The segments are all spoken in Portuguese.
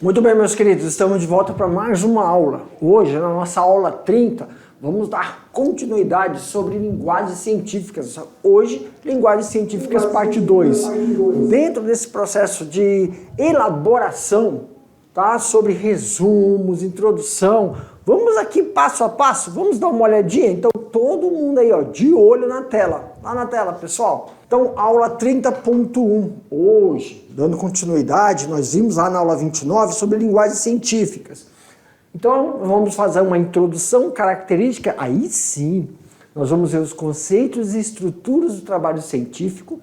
Muito bem, meus queridos, estamos de volta para mais uma aula. Hoje, na nossa aula 30, vamos dar continuidade sobre linguagens científicas. Hoje, linguagens científicas parte 2. Dentro desse processo de elaboração, tá? Sobre resumos, introdução, vamos aqui passo a passo, vamos dar uma olhadinha? Então, todo mundo aí, ó, de olho na tela. Lá na tela, pessoal. Então, aula 30.1. Hoje, dando continuidade, nós vimos lá na aula 29 sobre linguagens científicas. Então, vamos fazer uma introdução característica. Aí sim, nós vamos ver os conceitos e estruturas do trabalho científico.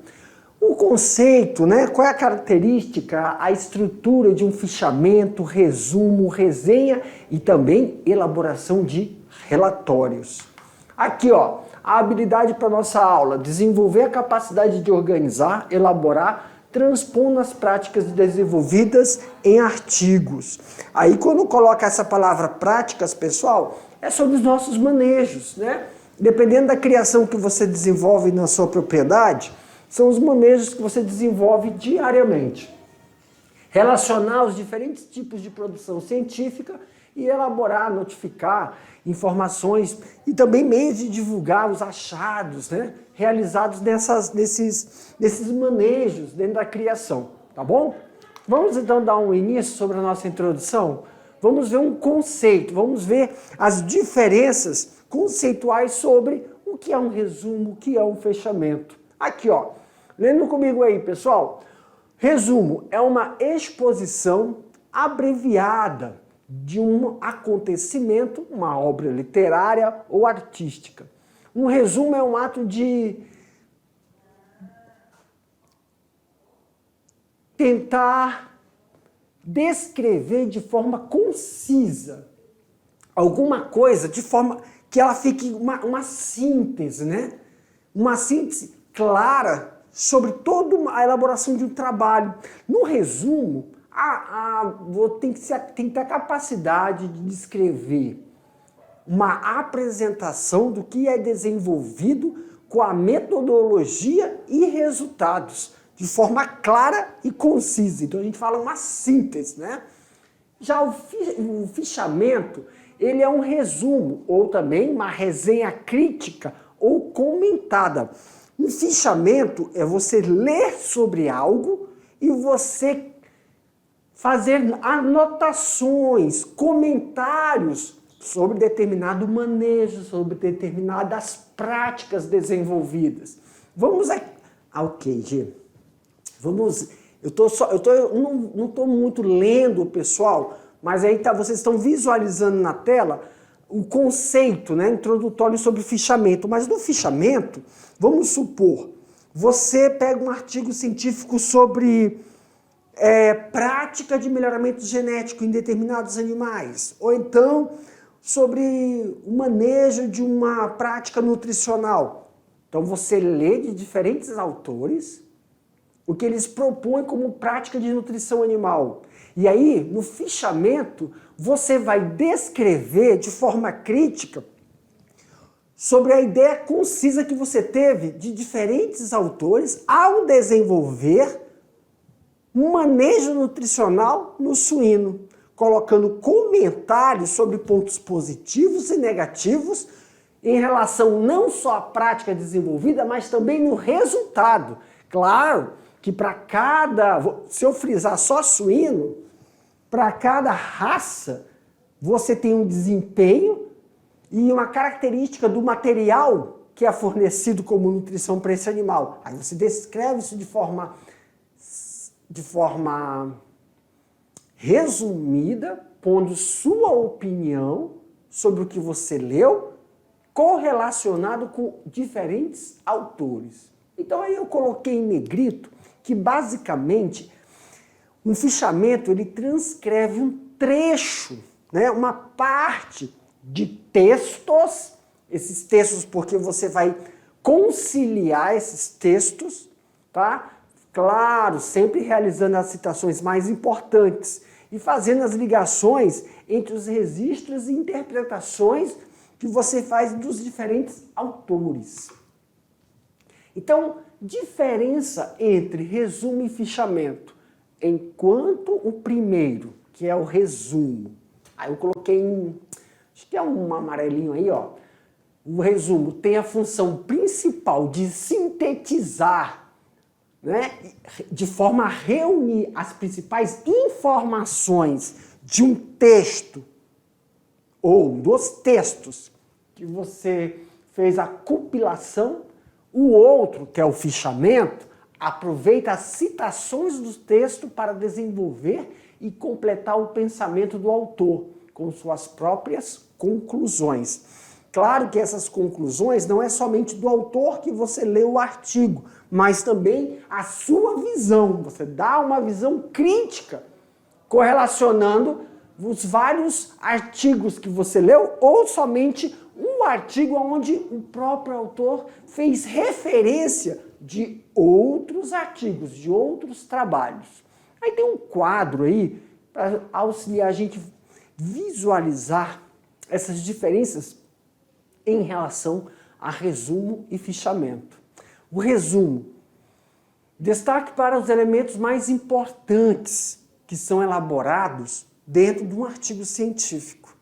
O conceito, né? Qual é a característica, a estrutura de um fichamento, resumo, resenha e também elaboração de relatórios. Aqui, ó, a habilidade para nossa aula: desenvolver a capacidade de organizar, elaborar, transpondo as práticas desenvolvidas em artigos. Aí, quando coloca essa palavra práticas, pessoal, é sobre os nossos manejos, né? Dependendo da criação que você desenvolve na sua propriedade, são os manejos que você desenvolve diariamente. Relacionar os diferentes tipos de produção científica e elaborar, notificar informações e também meios de divulgar os achados, né, realizados nesses manejos dentro da criação, tá bom? Vamos então dar um início sobre a nossa introdução? Vamos ver um conceito, vamos ver as diferenças conceituais sobre o que é um resumo, o que é um fechamento. Aqui, ó, lendo comigo aí, pessoal. Resumo é uma exposição abreviada de um acontecimento, uma obra literária ou artística. Um resumo é um ato de tentar descrever de forma concisa alguma coisa, de forma que ela fique uma síntese, né? Uma síntese clara sobre toda a elaboração de um trabalho. No resumo, tem que ter a capacidade de descrever uma apresentação do que é desenvolvido com a metodologia e resultados, de forma clara e concisa. Então a gente fala uma síntese, né? Já o fichamento, ele é um resumo, ou também uma resenha crítica ou comentada. Um fichamento é você ler sobre algo e você fazer anotações, comentários sobre determinado manejo, sobre determinadas práticas desenvolvidas. Vamos aqui. Ok, G. Vamos. Eu não estou muito lendo, pessoal, mas aí vocês estão visualizando na tela o conceito, né, introdutório sobre fichamento. Mas no fichamento, vamos supor, você pega um artigo científico sobre prática de melhoramento genético em determinados animais, ou então sobre o manejo de uma prática nutricional. Então você lê de diferentes autores o que eles propõem como prática de nutrição animal. E aí, no fichamento, você vai descrever de forma crítica sobre a ideia concisa que você teve de diferentes autores ao desenvolver um manejo nutricional no suíno, colocando comentários sobre pontos positivos e negativos em relação não só à prática desenvolvida, mas também no resultado. Claro que para cada, se eu frisar só suíno, para cada raça você tem um desempenho e uma característica do material que é fornecido como nutrição para esse animal. Aí você descreve isso de forma resumida, pondo sua opinião sobre o que você leu, correlacionado com diferentes autores. Então aí eu coloquei em negrito que basicamente um fichamento ele transcreve um trecho, né, uma parte de textos, esses textos porque você vai conciliar esses textos, tá? Claro, sempre realizando as citações mais importantes e fazendo as ligações entre os registros e interpretações que você faz dos diferentes autores. Então, diferença entre resumo e fichamento. Enquanto o primeiro, que é o resumo. Aí eu coloquei acho que é um amarelinho aí, ó. O resumo tem a função principal de sintetizar, né, de forma a reunir as principais informações de um texto ou dos textos que você fez a compilação. O outro, que é o fichamento, aproveita as citações do texto para desenvolver e completar o pensamento do autor com suas próprias conclusões. Claro que essas conclusões não é somente do autor que você lê o artigo, mas também a sua visão. Você dá uma visão crítica correlacionando os vários artigos que você leu ou somente um artigo onde o próprio autor fez referência de outros artigos, de outros trabalhos. Aí tem um quadro aí para auxiliar a gente visualizar essas diferenças em relação a resumo e fichamento. O resumo, destaque para os elementos mais importantes que são elaborados dentro de um artigo científico.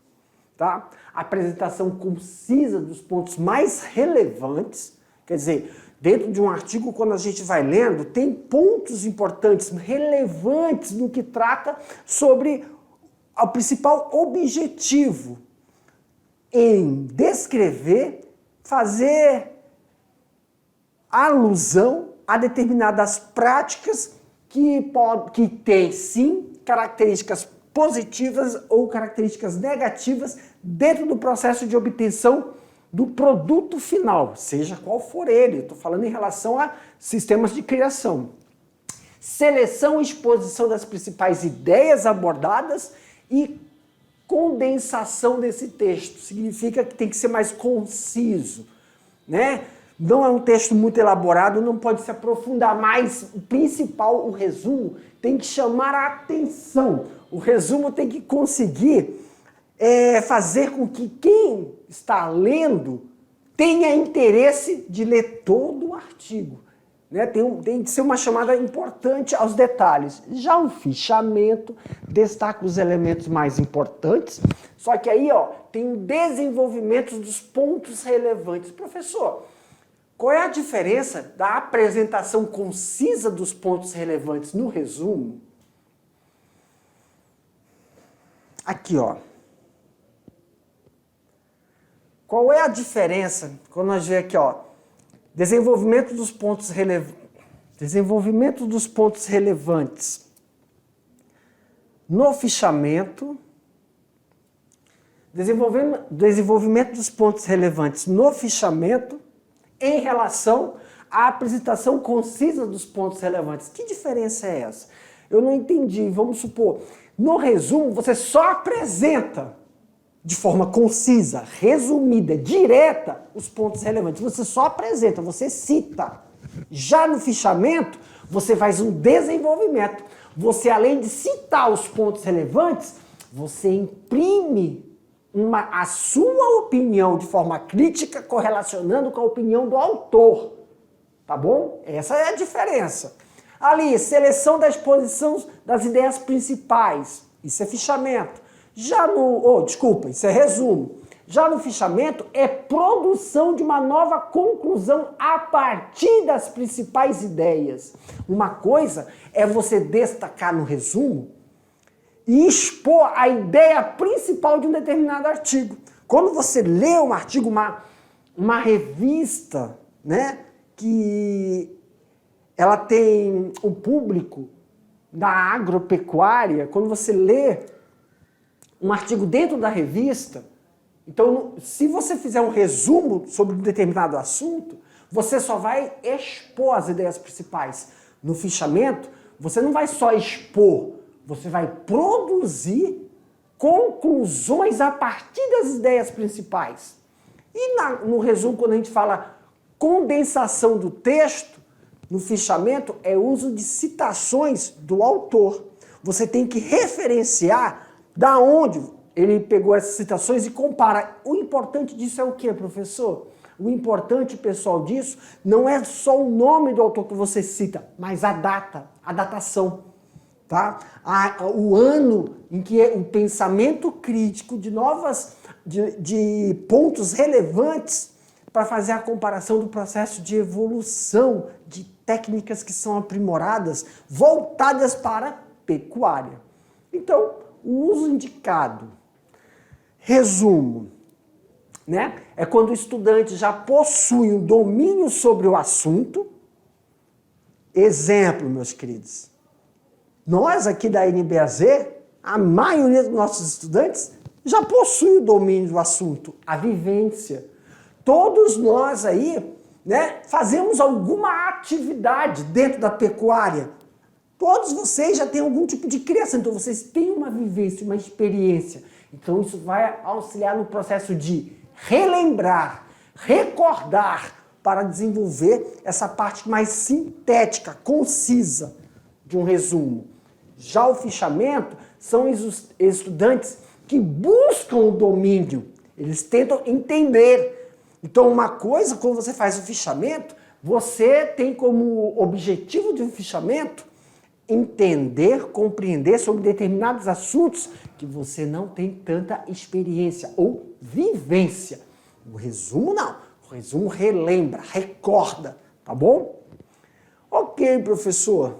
Tá? A apresentação concisa dos pontos mais relevantes, quer dizer, dentro de um artigo, quando a gente vai lendo, tem pontos importantes, relevantes no que trata sobre o principal objetivo em descrever, fazer alusão a determinadas práticas que têm, sim, características positivas ou características negativas dentro do processo de obtenção do produto final, seja qual for ele. Estou falando em relação a sistemas de criação. Seleção e exposição das principais ideias abordadas e condensação desse texto. Significa que tem que ser mais conciso, né? Não é um texto muito elaborado, não pode se aprofundar mais. O principal, o resumo, tem que chamar a atenção. O resumo tem que conseguir fazer com que quem está lendo tenha interesse de ler todo o artigo. Né? Tem de ser uma chamada importante aos detalhes. Já o fichamento destaca os elementos mais importantes, só que aí tem um desenvolvimento dos pontos relevantes. Professor, qual é a diferença da apresentação concisa dos pontos relevantes no resumo? Aqui, ó. Qual é a diferença quando nós vemos aqui, ó? Desenvolvimento dos pontos relevantes no fichamento. Desenvolvimento dos pontos relevantes no fichamento em relação à apresentação concisa dos pontos relevantes. Que diferença é essa? Eu não entendi. Vamos supor, no resumo você só apresenta de forma concisa, resumida, direta, os pontos relevantes. Você só apresenta, você cita. Já no fichamento, você faz um desenvolvimento. Você, além de citar os pontos relevantes, você imprime a sua opinião de forma crítica, correlacionando com a opinião do autor. Tá bom? Essa é a diferença. Ali, seleção da exposição das ideias principais. Isso é fichamento. Já no... isso é resumo. Já no fichamento é produção de uma nova conclusão a partir das principais ideias. Uma coisa é você destacar no resumo e expor a ideia principal de um determinado artigo. Quando você lê um artigo, uma revista, né, que ela tem um público da agropecuária, quando você lê um artigo dentro da revista, então, se você fizer um resumo sobre um determinado assunto, você só vai expor as ideias principais. No fichamento, você não vai só expor, você vai produzir conclusões a partir das ideias principais. E no resumo, quando a gente fala condensação do texto, no fichamento é uso de citações do autor. Você tem que referenciar da onde ele pegou essas citações e compara. O importante disso é o quê, professor? O importante, pessoal, disso não é só o nome do autor que você cita, mas a data, a datação. tá? O ano em que o pensamento crítico de pontos relevantes para fazer a comparação do processo de evolução de técnicas que são aprimoradas, voltadas para a pecuária. Então, o uso indicado. Resumo, né? É quando o estudante já possui um domínio sobre o assunto. Exemplo, meus queridos. Nós aqui da NBAZ, a maioria dos nossos estudantes já possui o domínio do assunto, a vivência. Todos nós aí, né, fazemos alguma atividade dentro da pecuária. Todos vocês já têm algum tipo de criação, então vocês têm uma vivência, uma experiência. Então isso vai auxiliar no processo de relembrar, recordar, para desenvolver essa parte mais sintética, concisa de um resumo. Já o fichamento são estudantes que buscam o domínio, eles tentam entender. Então, uma coisa, quando você faz o fichamento, você tem como objetivo de um fichamento entender, compreender sobre determinados assuntos que você não tem tanta experiência ou vivência. O resumo não. O resumo relembra, recorda, tá bom? Ok, professor.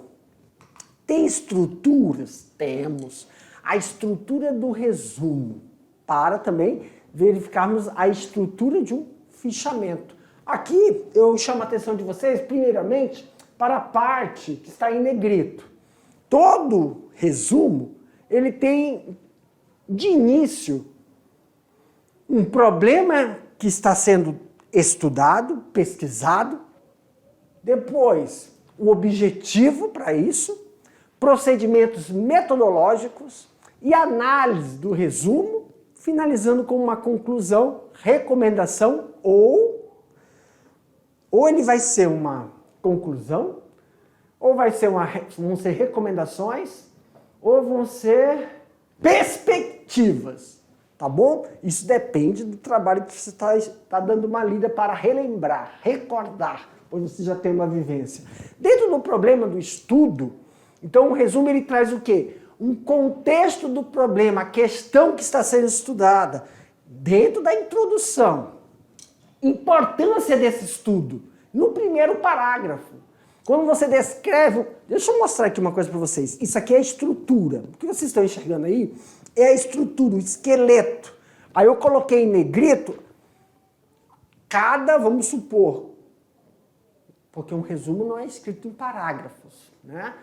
Tem estruturas? Temos. A estrutura do resumo, para também verificarmos a estrutura de um fichamento. Aqui eu chamo a atenção de vocês, primeiramente, para a parte que está em negrito. Todo resumo, ele tem de início um problema que está sendo estudado, pesquisado, depois o objetivo para isso, procedimentos metodológicos e análise do resumo, finalizando com uma conclusão, recomendação ou ele vai ser uma conclusão, ou vão ser recomendações, ou vão ser perspectivas, tá bom? Isso depende do trabalho que você está dando uma lida para relembrar, recordar, pois você já tem uma vivência. Dentro do problema do estudo, então o resumo ele traz o quê? Um contexto do problema, a questão que está sendo estudada, dentro da introdução. Importância desse estudo, no primeiro parágrafo. Quando você descreve... Deixa eu mostrar aqui uma coisa para vocês. Isso aqui é a estrutura. O que vocês estão enxergando aí é a estrutura, o esqueleto. Aí eu coloquei em negrito vamos supor, porque um resumo não é escrito em parágrafos, né?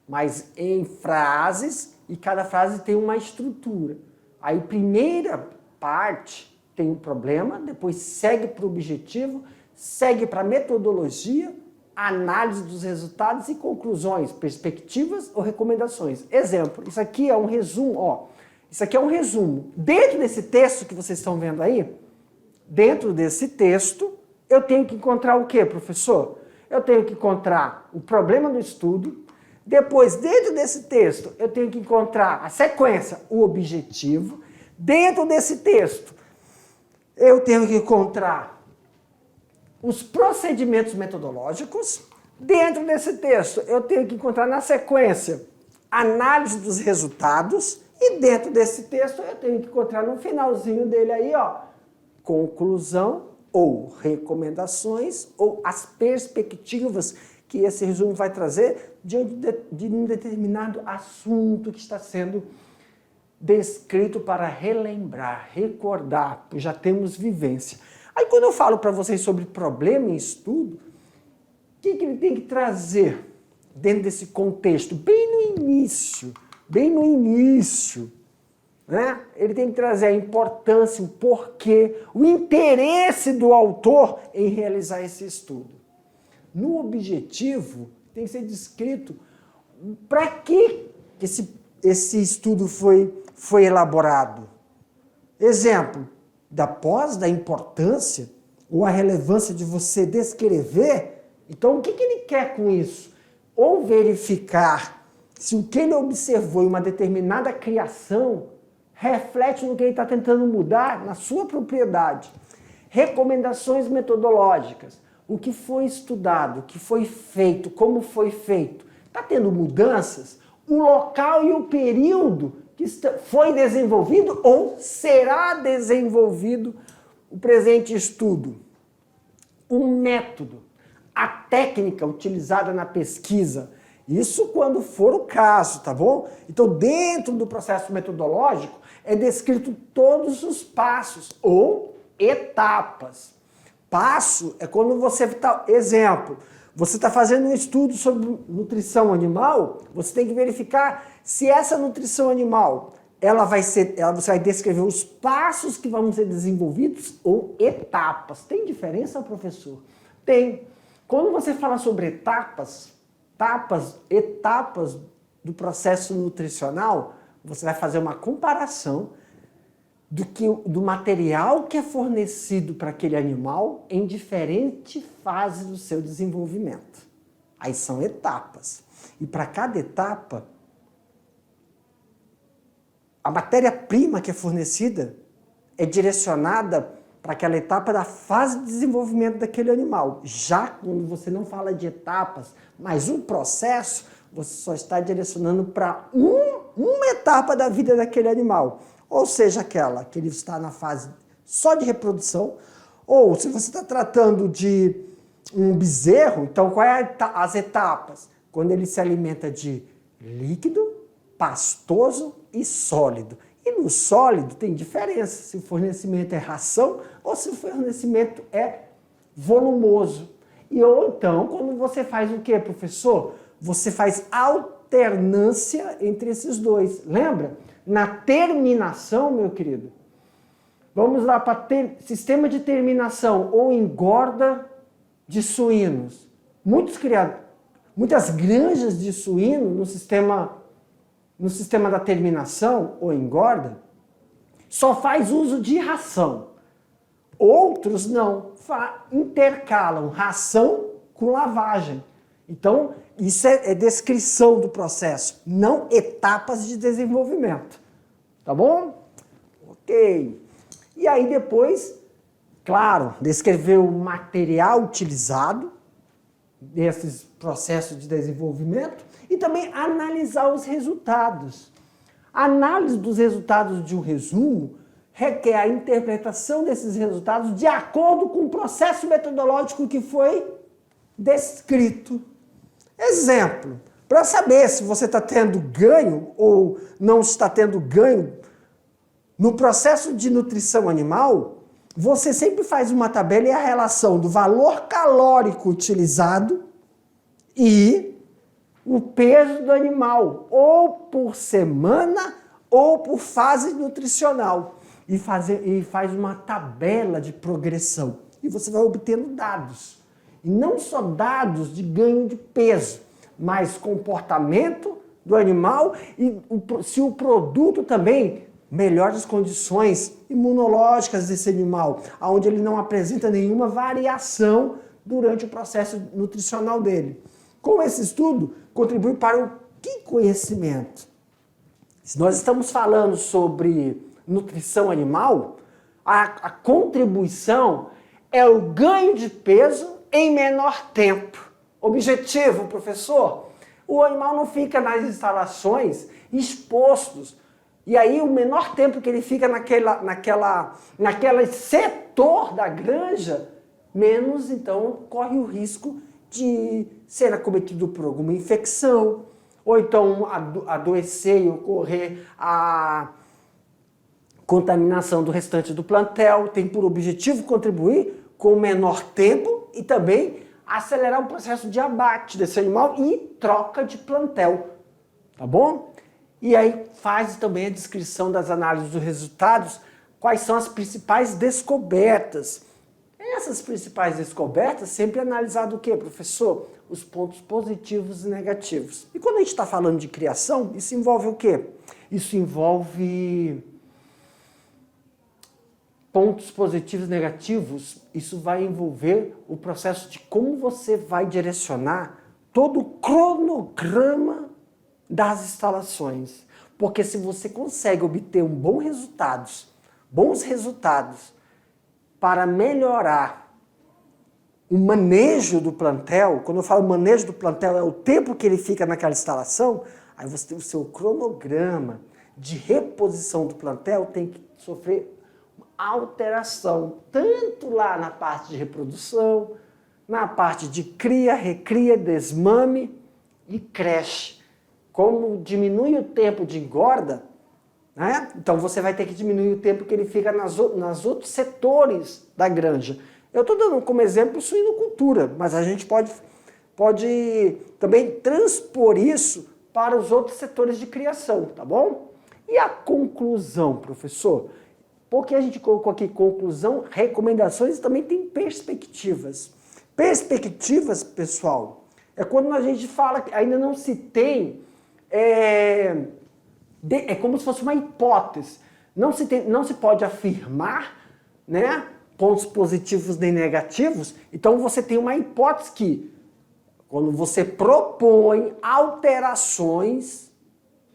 Mas em frases, e cada frase tem uma estrutura. Aí primeira parte tem um problema, depois segue para o objetivo, segue para a metodologia, análise dos resultados e conclusões, perspectivas ou recomendações. Exemplo, isso aqui é um resumo, ó. Isso aqui é um resumo. Dentro desse texto que vocês estão vendo aí, dentro desse texto, eu tenho que encontrar o quê, professor? Eu tenho que encontrar o problema do estudo. Depois, dentro desse texto, eu tenho que encontrar a sequência, o objetivo. Dentro desse texto, eu tenho que encontrar os procedimentos metodológicos. Dentro desse texto, eu tenho que encontrar na sequência análise dos resultados. E dentro desse texto, eu tenho que encontrar no finalzinho dele aí, ó, conclusão ou recomendações ou as perspectivas que esse resumo vai trazer diante de um determinado assunto que está sendo descrito para relembrar, recordar, pois já temos vivência. Aí quando eu falo para vocês sobre problema em estudo, o que ele tem que trazer dentro desse contexto? Bem no início, né? Ele tem que trazer a importância, o porquê, o interesse do autor em realizar esse estudo. No objetivo, tem que ser descrito para que esse estudo foi elaborado. Exemplo, da importância ou a relevância de você descrever. Então, o que ele quer com isso? Ou verificar se o que ele observou em uma determinada criação reflete no que ele está tentando mudar na sua propriedade. Recomendações metodológicas. O que foi estudado, o que foi feito, como foi feito. Está tendo mudanças? o local e o período que foi desenvolvido ou será desenvolvido o presente estudo. O método, a técnica utilizada na pesquisa. Isso quando for o caso, tá bom? Então, dentro do processo metodológico, é descrito todos os passos ou etapas. Passo é quando você está... Exemplo, você está fazendo um estudo sobre nutrição animal, você tem que verificar se essa nutrição animal, você vai descrever os passos que vão ser desenvolvidos ou etapas. Tem diferença, professor? Tem. Quando você fala sobre etapas do processo nutricional, você vai fazer uma comparação do material que é fornecido para aquele animal em diferentes fases do seu desenvolvimento. Aí são etapas. E para cada etapa, a matéria-prima que é fornecida é direcionada para aquela etapa da fase de desenvolvimento daquele animal. Já quando você não fala de etapas, mas um processo, você só está direcionando para uma etapa da vida daquele animal. Ou seja, aquela que ele está na fase só de reprodução, ou se você está tratando de um bezerro, então quais as etapas? Quando ele se alimenta de líquido, pastoso e sólido. E no sólido tem diferença se o fornecimento é ração ou se o fornecimento é volumoso. E ou então, quando você faz o quê, professor? Você faz alternância entre esses dois. Lembra? Na terminação, meu querido, vamos lá para sistema de terminação ou engorda de suínos. Muitas granjas de suíno no sistema da terminação ou engorda, só faz uso de ração. Outros não, intercalam ração com lavagem. Então, isso é descrição do processo, não etapas de desenvolvimento. Tá bom? Ok. E aí depois, claro, descrever o material utilizado nesses processos de desenvolvimento e também analisar os resultados. A análise dos resultados de um resumo requer a interpretação desses resultados de acordo com o processo metodológico que foi descrito. Exemplo, para saber se você está tendo ganho ou não está tendo ganho no processo de nutrição animal, você sempre faz uma tabela e a relação do valor calórico utilizado e o peso do animal, ou por semana ou por fase nutricional. E faz uma tabela de progressão. E você vai obtendo dados. E não só dados de ganho de peso, mas comportamento do animal e se o produto também melhora as condições imunológicas desse animal, onde ele não apresenta nenhuma variação durante o processo nutricional dele. Com esse estudo, contribui para o que conhecimento? Se nós estamos falando sobre nutrição animal, a contribuição é o ganho de peso em menor tempo. Objetivo, professor? O animal não fica nas instalações expostos. E aí o menor tempo que ele fica naquele setor da granja, menos então corre o risco de ser acometido por alguma infecção, ou então adoecer e ocorrer a contaminação do restante do plantel. Tem por objetivo contribuir com menor tempo e também acelerar o processo de abate desse animal e troca de plantel, tá bom? E aí faz também a descrição das análises dos resultados, quais são as principais descobertas. Essas principais descobertas sempre analisado o quê, professor? Os pontos positivos e negativos. E quando a gente está falando de criação, isso envolve o quê? Isso envolve pontos positivos e negativos. Isso vai envolver o processo de como você vai direcionar todo o cronograma das instalações. Porque se você consegue obter bons resultados para melhorar o manejo do plantel, quando eu falo manejo do plantel, é o tempo que ele fica naquela instalação, Aí você tem o seu cronograma de reposição do plantel, tem que sofrer alteração, tanto lá na parte de reprodução, na parte de cria, recria, desmame e creche. Como diminui o tempo de engorda, né? Então você vai ter que diminuir o tempo que ele fica nas outros setores da granja. Eu estou dando como exemplo suinocultura, mas a gente pode também transpor isso para os outros setores de criação, tá bom? E a conclusão, professor? Porque a gente colocou aqui conclusão, recomendações e também tem perspectivas. Perspectivas, pessoal, é quando a gente fala que ainda não se tem, é como se fosse uma hipótese. Não se pode afirmar, né, pontos positivos nem negativos. Então você tem uma hipótese que, quando você propõe alterações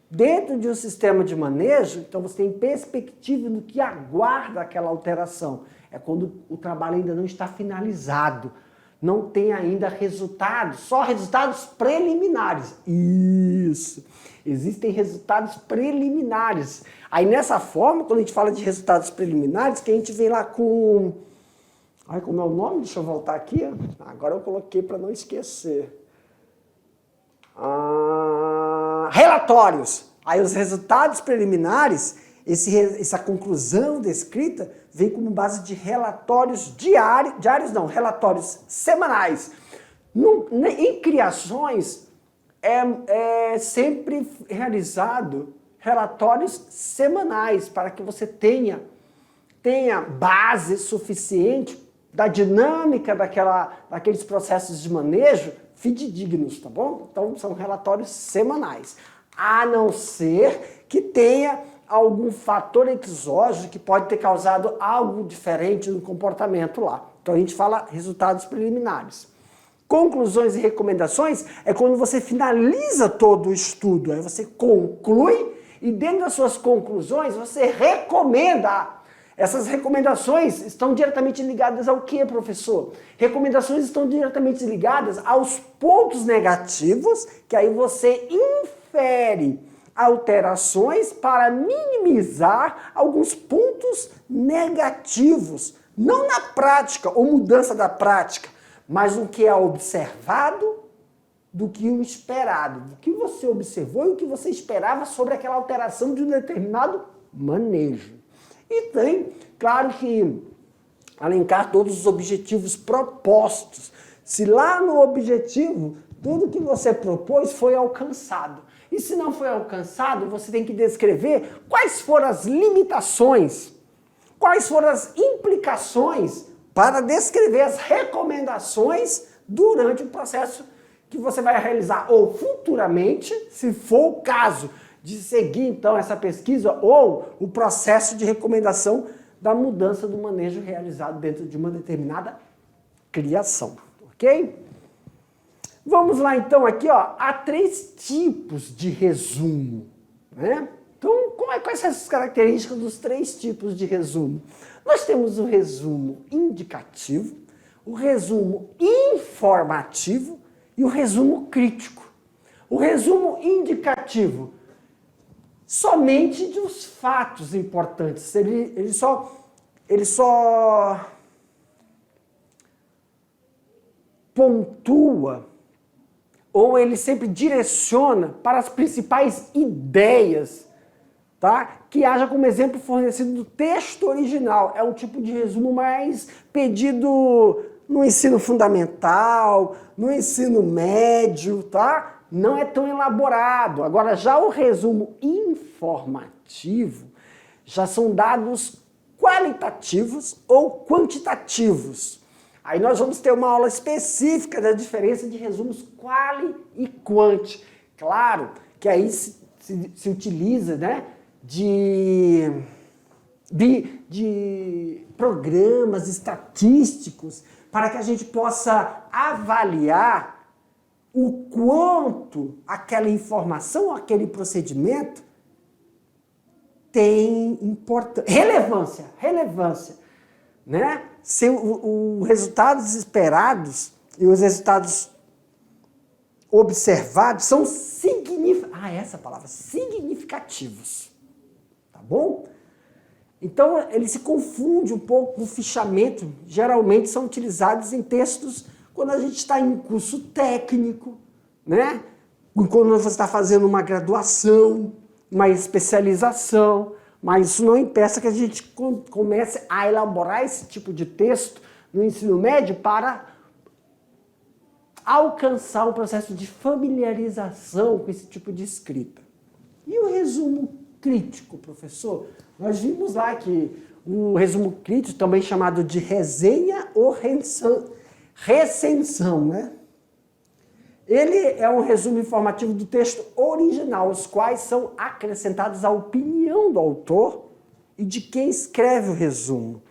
dentro de um sistema de manejo, então você tem perspectiva do que aguarda aquela alteração. É quando o trabalho ainda não está finalizado, não tem ainda resultados, só resultados preliminares. Isso! Existem resultados preliminares. Aí nessa forma, quando a gente fala de resultados preliminares, que a gente vem lá com... Ai, como é o nome? Deixa eu voltar aqui. Agora eu coloquei para não esquecer. Relatórios. Aí os resultados preliminares, essa conclusão descrita, vem como base de relatórios relatórios semanais. Em criações, é sempre realizado relatórios semanais para que você tenha base suficiente da dinâmica daqueles processos de manejo fidedignos, tá bom? Então são relatórios semanais, a não ser que tenha algum fator exógeno que pode ter causado algo diferente no comportamento lá. Então a gente fala resultados preliminares. Conclusões e recomendações é quando você finaliza todo o estudo, aí você conclui e dentro das suas conclusões você recomenda. Essas recomendações estão diretamente ligadas ao que, professor? Recomendações estão diretamente ligadas aos pontos negativos, que aí você infere alterações para minimizar alguns pontos negativos. Não na prática ou mudança da prática, mas no que é observado do que o esperado. Do que você observou e o que você esperava sobre aquela alteração de um determinado manejo. E tem, claro que, elencar todos os objetivos propostos. Se lá no objetivo, tudo que você propôs foi alcançado. E se não foi alcançado, você tem que descrever quais foram as limitações, quais foram as implicações para descrever as recomendações durante o processo que você vai realizar, ou futuramente, se for o caso de seguir então essa pesquisa ou o processo de recomendação da mudança do manejo realizado dentro de uma determinada criação, ok? Vamos lá então aqui, ó, há 3 tipos de resumo, né? Então, quais são as características dos 3 tipos de resumo? Nós temos o resumo indicativo, o resumo informativo e o resumo crítico. O resumo indicativo, somente dos fatos importantes. Ele só pontua, ou ele sempre direciona para as principais ideias, tá? Que haja como exemplo fornecido do texto original. É um tipo de resumo mais pedido no ensino fundamental, no ensino médio, tá? Não é tão elaborado. Agora, já o resumo informativo, já são dados qualitativos ou quantitativos. Aí nós vamos ter uma aula específica da diferença de resumos quali e quanti. Claro que aí se utiliza, né, de programas estatísticos para que a gente possa avaliar o quanto aquela informação, aquele procedimento tem relevância, né? Se os resultados esperados e os resultados observados são significativos. Tá bom? Então, ele se confunde um pouco com o fichamento. Geralmente são utilizados em textos quando a gente está em curso técnico, né? Quando você está fazendo uma graduação, uma especialização, mas isso não impeça que a gente comece a elaborar esse tipo de texto no ensino médio para alcançar um processo de familiarização com esse tipo de escrita. E o resumo crítico, professor? Nós vimos lá que o resumo crítico, também chamado de resenha ou recensão, né? Ele é um resumo informativo do texto original, os quais são acrescentados à opinião do autor e de quem escreve o resumo.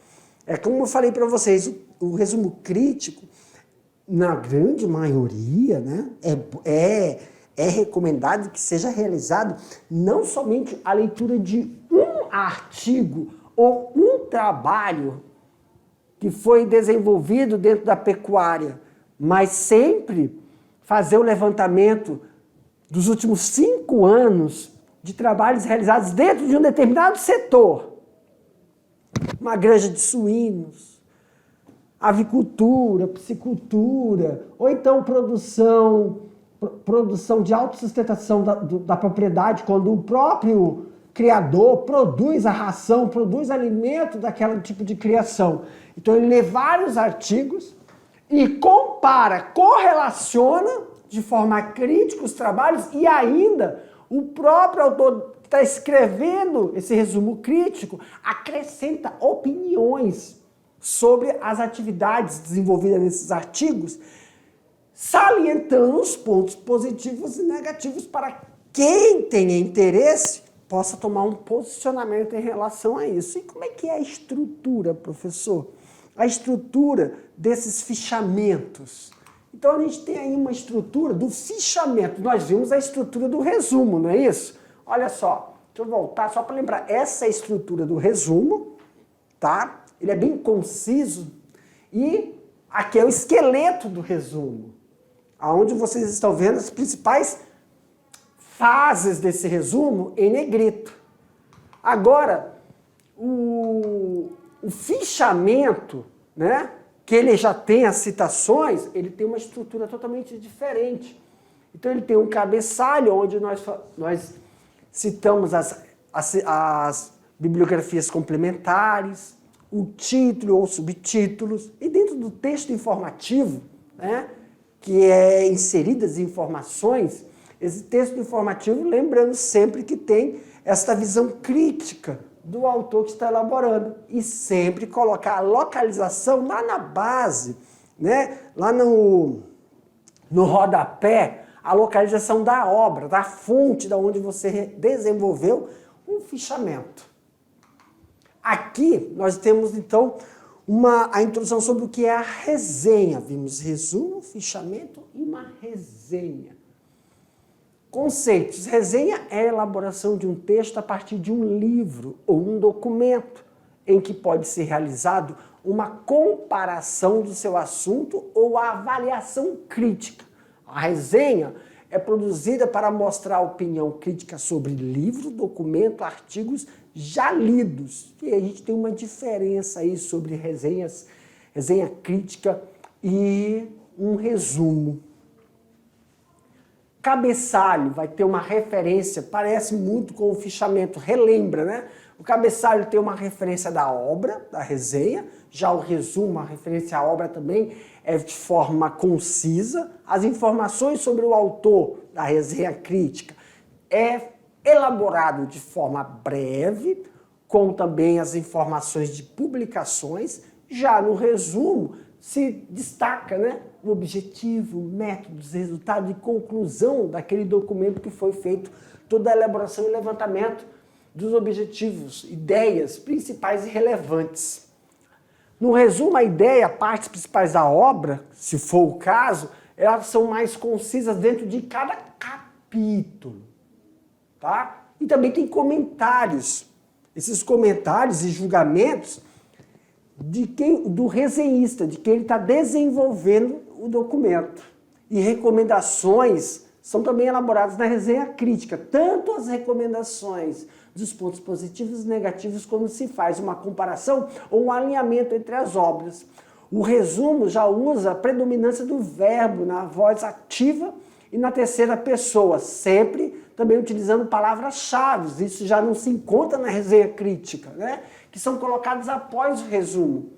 É como eu falei para vocês, o resumo crítico, na grande maioria, né, é recomendado que seja realizado não somente a leitura de um artigo ou um trabalho que foi desenvolvido dentro da pecuária, mas sempre fazer o levantamento dos últimos 5 anos de trabalhos realizados dentro de um determinado setor. Uma granja de suínos, avicultura, piscicultura, ou então produção de autossustentação da propriedade, quando o próprio criador produz a ração, produz alimento daquele tipo de criação. Então ele lê vários artigos e compara, correlaciona de forma crítica os trabalhos e ainda o próprio autor que está escrevendo esse resumo crítico acrescenta opiniões sobre as atividades desenvolvidas nesses artigos, salientando os pontos positivos e negativos para quem tenha interesse possa tomar um posicionamento em relação a isso. E como é que é a estrutura, professor? A estrutura desses fichamentos. Então a gente tem aí uma estrutura do fichamento. Nós vimos a estrutura do resumo, não é isso? Olha só, deixa eu voltar só para lembrar. Essa é a estrutura do resumo, tá? Ele é bem conciso. E aqui é o esqueleto do resumo, aonde vocês estão vendo as principais fases desse resumo em negrito. Agora, o fichamento, né, que ele já tem as citações, ele tem uma estrutura totalmente diferente. Então ele tem um cabeçalho onde nós citamos as bibliografias complementares, o título ou subtítulos, e dentro do texto informativo, né, que é inseridas informações, esse texto informativo, lembrando sempre que tem esta visão crítica do autor que está elaborando e sempre colocar a localização lá na base, né? Lá no rodapé, a localização da obra, da fonte da onde você desenvolveu um fichamento. Aqui nós temos então a introdução sobre o que é a resenha. Vimos resumo, fichamento e uma resenha. Conceitos. Resenha é a elaboração de um texto a partir de um livro ou um documento em que pode ser realizado uma comparação do seu assunto ou a avaliação crítica. A resenha é produzida para mostrar a opinião crítica sobre livro, documento, artigos já lidos. E a gente tem uma diferença aí sobre resenha crítica e um resumo. Cabeçalho vai ter uma referência, parece muito com o fichamento, relembra, né? O cabeçalho tem uma referência da obra, da resenha, já o resumo, a referência à obra também é de forma concisa. As informações sobre o autor da resenha crítica é elaborado de forma breve, com também as informações de publicações. Já no resumo se destaca, né, o objetivo, métodos, resultado e conclusão daquele documento que foi feito, toda a elaboração e levantamento dos objetivos, ideias principais e relevantes. No resumo, a ideia, partes principais da obra, se for o caso, elas são mais concisas dentro de cada capítulo, tá? E também tem comentários. Esses comentários e julgamentos do resenhista, de quem ele está desenvolvendo o documento. e recomendações são também elaboradas na resenha crítica, tanto as recomendações dos pontos positivos e negativos, quando se faz uma comparação ou um alinhamento entre as obras. O resumo já usa a predominância do verbo na voz ativa e na terceira pessoa, sempre também utilizando palavras-chave. Isso já não se encontra na resenha crítica, né? Que são colocadas após o resumo.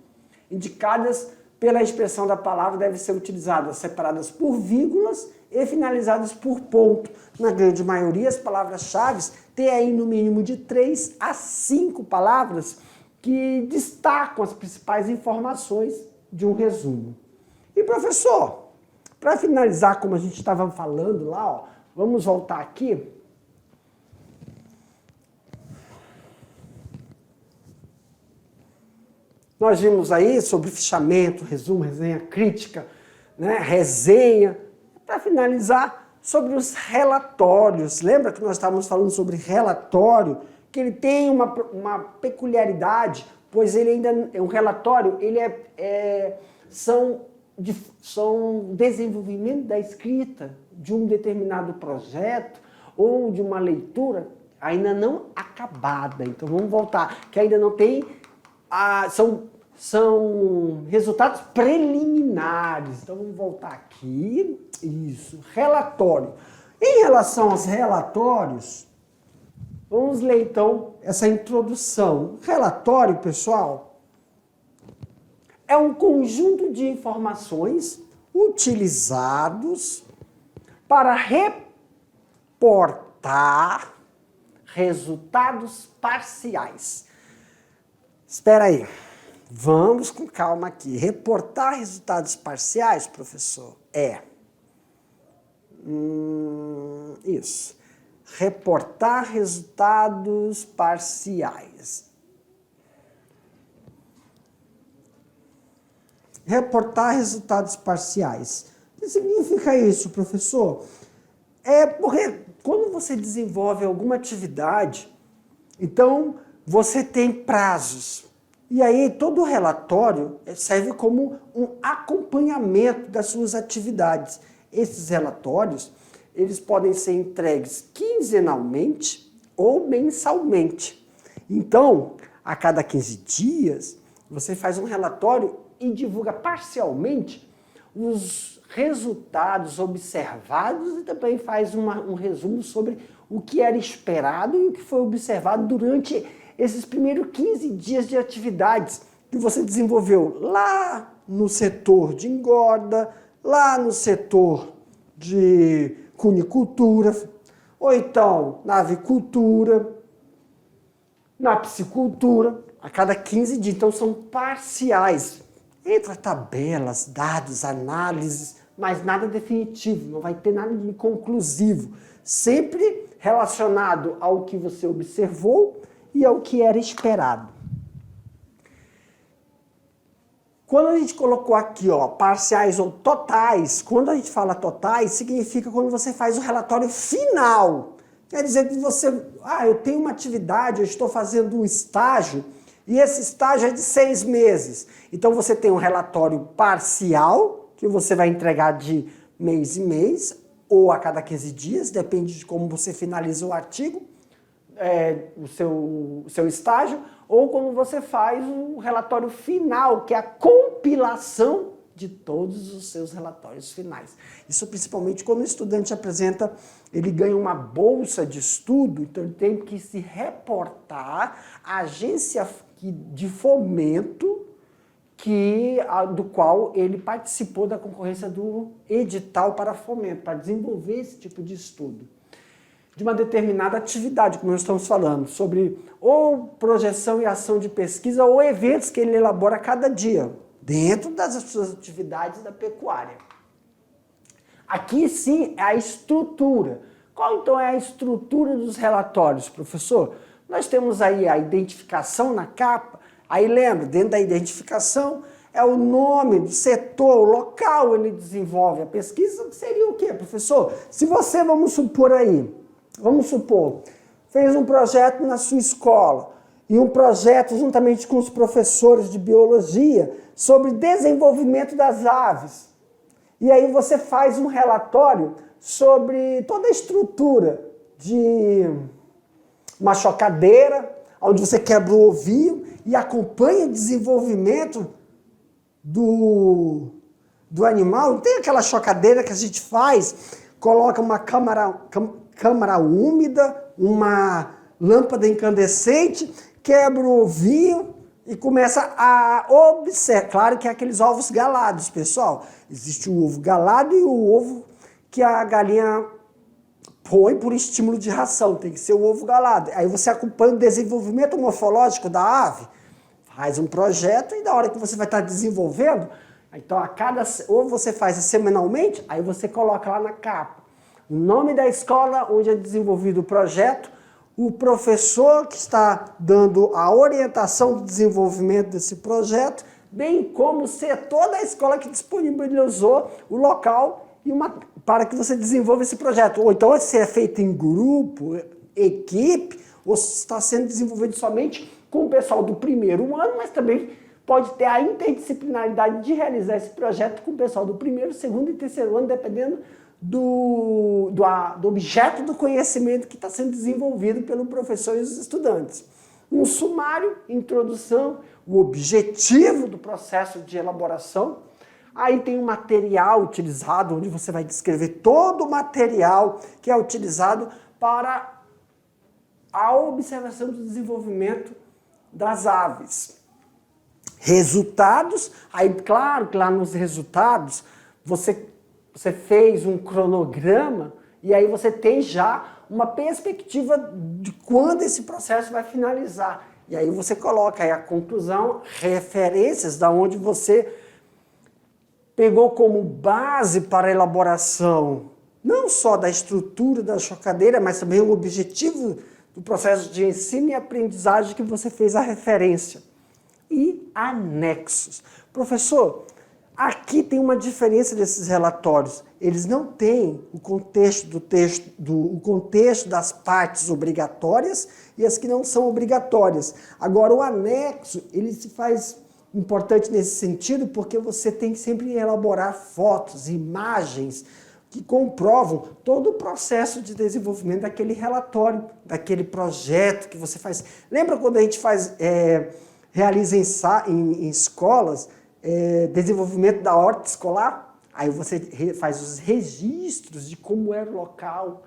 Indicadas pela expressão da palavra devem ser utilizadas separadas por vírgulas e finalizadas por ponto. Na grande maioria, as palavras-chave têm aí no mínimo de 3 a 5 palavras que destacam as principais informações de um resumo. E professor, para finalizar, como a gente estava falando lá, ó, vamos voltar aqui. Nós vimos aí sobre fichamento, resumo, resenha crítica, né, resenha. Para finalizar, sobre os relatórios. Lembra que nós estávamos falando sobre relatório? Que ele tem uma peculiaridade, pois ele ainda é um relatório, ele são desenvolvimento da escrita de um determinado projeto ou de uma leitura ainda não acabada. Então vamos voltar, que ainda não tem, são resultados preliminares. Então vamos voltar aqui, isso, relatório. Em relação aos relatórios, vamos ler então essa introdução. Relatório, pessoal, é um conjunto de informações utilizados para reportar resultados parciais. Espera aí, vamos com calma aqui. Reportar resultados parciais, professor, isso. Reportar resultados parciais. Reportar resultados parciais. O que significa isso, professor? É porque quando você desenvolve alguma atividade, então você tem prazos. E aí todo o relatório serve como um acompanhamento das suas atividades. Esses relatórios, eles podem ser entregues quinzenalmente ou mensalmente. Então, a cada 15 dias, você faz um relatório e divulga parcialmente os resultados observados e também faz um resumo sobre o que era esperado e o que foi observado durante esses primeiros 15 dias de atividades que você desenvolveu lá no setor de engorda, lá no setor de cunicultura, ou então na avicultura, na piscicultura, a cada 15 dias. Então são parciais. Entra tabelas, dados, análises, mas nada definitivo, não vai ter nada de conclusivo. Sempre relacionado ao que você observou e ao que era esperado. Quando a gente colocou aqui, ó, parciais ou totais, quando a gente fala totais, significa quando você faz o relatório final. Quer dizer que você, eu tenho uma atividade, eu estou fazendo um estágio, e esse estágio é de 6 meses. Então você tem um relatório parcial, que você vai entregar de mês em mês, ou a cada 15 dias, depende de como você finaliza o artigo, o seu estágio, ou quando você faz um relatório final, que é a compilação de todos os seus relatórios finais. Isso principalmente quando o estudante apresenta, ele ganha uma bolsa de estudo, então ele tem que se reportar à agência de fomento do qual ele participou da concorrência do edital para fomento, para desenvolver esse tipo de estudo. De uma determinada atividade, como nós estamos falando, sobre ou projeção e ação de pesquisa ou eventos que ele elabora a cada dia, dentro das suas atividades da pecuária. Aqui sim é a estrutura. Qual então é a estrutura dos relatórios, professor? Nós temos aí a identificação na capa, aí lembra, dentro da identificação é o nome do setor, o local ele desenvolve a pesquisa, seria o quê, professor? Se você, vamos supor, fez um projeto na sua escola e um projeto juntamente com os professores de biologia sobre desenvolvimento das aves. E aí você faz um relatório sobre toda a estrutura de uma chocadeira, onde você quebra o ovinho e acompanha o desenvolvimento do animal. Tem aquela chocadeira que a gente faz, coloca uma câmara úmida, uma lâmpada incandescente, quebra o ovinho e começa a observar. Claro que é aqueles ovos galados, pessoal. Existe o ovo galado e o ovo que a galinha põe por estímulo de ração. Tem que ser o ovo galado. Aí você acompanha o desenvolvimento morfológico da ave, faz um projeto e na hora que você vai estar desenvolvendo, então ou você faz semanalmente, aí você coloca lá na capa o nome da escola onde é desenvolvido o projeto, o professor que está dando a orientação do desenvolvimento desse projeto, bem como ser toda a escola que disponibilizou o local para que você desenvolva esse projeto. Ou então se é feito em grupo, equipe, ou se está sendo desenvolvido somente com o pessoal do primeiro ano, mas também pode ter a interdisciplinaridade de realizar esse projeto com o pessoal do primeiro, segundo e terceiro ano, dependendo do objeto do conhecimento que está sendo desenvolvido pelo professor e os estudantes. Um sumário, introdução, o objetivo do processo de elaboração. Aí tem um material utilizado, onde você vai descrever todo o material que é utilizado para a observação do desenvolvimento das aves. Resultados, aí claro que lá nos resultados você fez um cronograma e aí você tem já uma perspectiva de quando esse processo vai finalizar. E aí você coloca aí a conclusão, referências da onde você pegou como base para a elaboração não só da estrutura da chocadeira, mas também o objetivo do processo de ensino e aprendizagem que você fez a referência. E anexos. Professor, aqui tem uma diferença desses relatórios. Eles não têm o contexto do texto, o contexto das partes obrigatórias e as que não são obrigatórias. Agora, o anexo, ele se faz importante nesse sentido porque você tem que sempre elaborar fotos, imagens que comprovam todo o processo de desenvolvimento daquele relatório, daquele projeto que você faz. Lembra quando a gente realiza em escolas desenvolvimento da horta escolar? Aí você faz os registros de como era o local.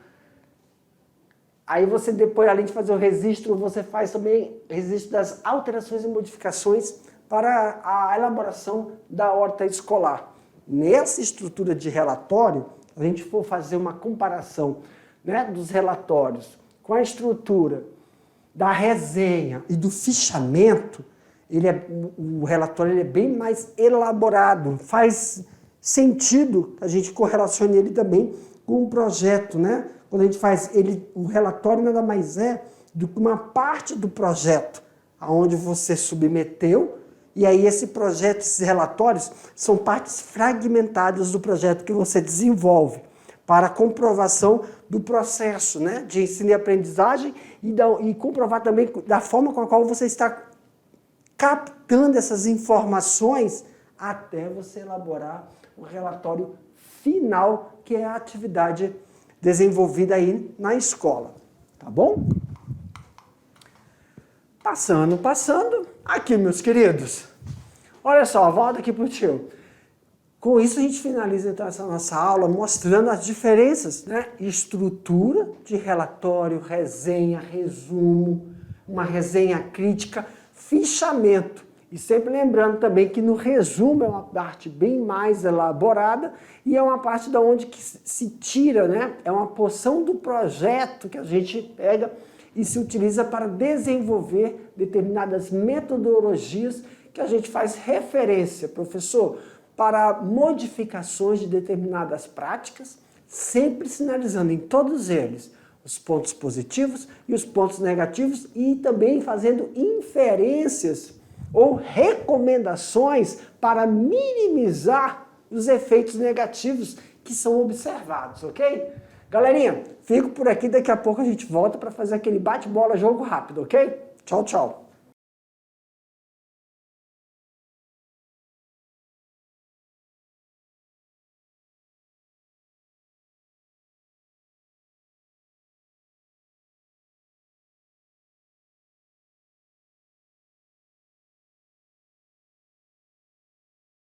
Aí você depois, além de fazer o registro, você faz também registro das alterações e modificações para a elaboração da horta escolar. Nessa estrutura de relatório, a gente for fazer uma comparação, né, dos relatórios com a estrutura da resenha e do fichamento, o relatório é bem mais elaborado, faz sentido a gente correlacione ele também com o projeto, né? Quando a gente faz o relatório nada mais é do que uma parte do projeto, aonde você submeteu, e aí esse projeto, esses relatórios, são partes fragmentadas do projeto que você desenvolve para comprovação do processo, né, de ensino e aprendizagem e comprovar também da forma com a qual você está captando essas informações até você elaborar um relatório final, que é a atividade desenvolvida aí na escola. Tá bom? Passando. Aqui, meus queridos. Olha só, volta aqui pro tio. Com isso a gente finaliza então essa nossa aula mostrando as diferenças, né? Estrutura de relatório, resenha, resumo, uma resenha crítica, fichamento. E sempre lembrando também que no resumo é uma parte bem mais elaborada e é uma parte da onde que se tira, né? É uma porção do projeto que a gente pega e se utiliza para desenvolver determinadas metodologias que a gente faz referência, professor, para modificações de determinadas práticas, sempre sinalizando em todos eles os pontos positivos e os pontos negativos e também fazendo inferências ou recomendações para minimizar os efeitos negativos que são observados, ok? Galerinha, fico por aqui, daqui a pouco a gente volta para fazer aquele bate-bola, jogo rápido, ok? Tchau, tchau.